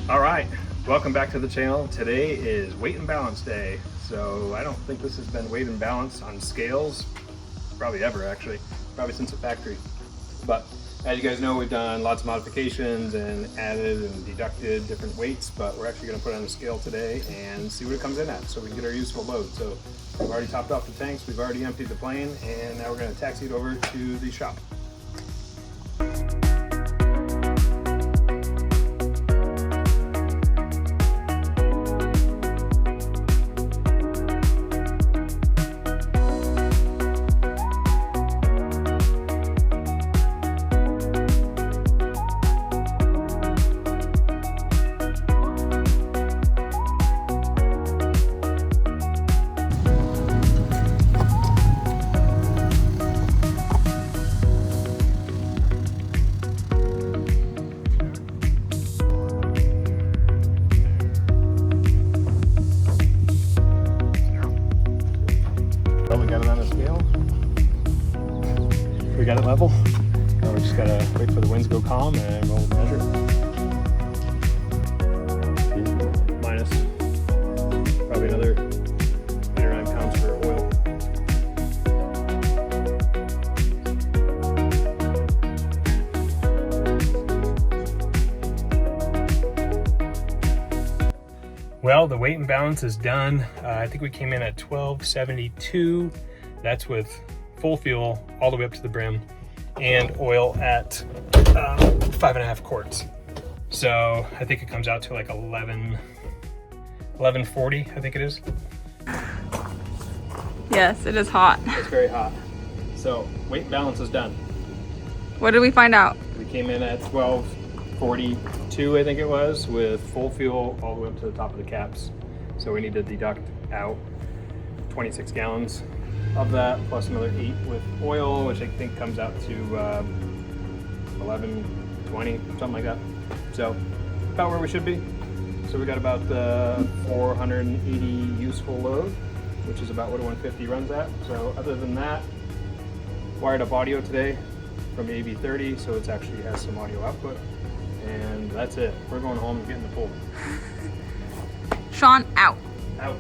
All right, welcome back to the channel. Today is weight and balance day. So I don't think this has been weight and balance on scales, probably ever actually, probably since the factory. But as you guys know, we've done lots of modifications and added and deducted different weights, but we're actually gonna put on a scale today and see what it comes in at so we can get our useful load. So we've already topped off the tanks, we've already emptied the plane, and now we're gonna taxi it over to the shop. Well, we got it on the scale. We got it level. Now we just gotta wait for the winds to go calm and we'll measure. Minus probably another 8 or 9 pounds for oil. Well, the weight and balance is done. I think we came in at 1272. That's with full fuel all the way up to the brim and oil at 5.5 quarts. So I think it comes out to like 1140, I think it is. Yes, it is hot. It's very hot. So weight and balance is done. What did we find out? We came in at 1242, I think it was, with full fuel all the way up to the top of the caps. So we need to deduct out 26 gallons of that, plus another 8 with oil, which I think comes out to 1120, something like that. So about where we should be. So we got about 480 useful load, which is about what a 150 runs at. So other than that, wired up audio today from AV30, so it actually has some audio output. And that's it. We're going home and getting the pool. Sean out. Out.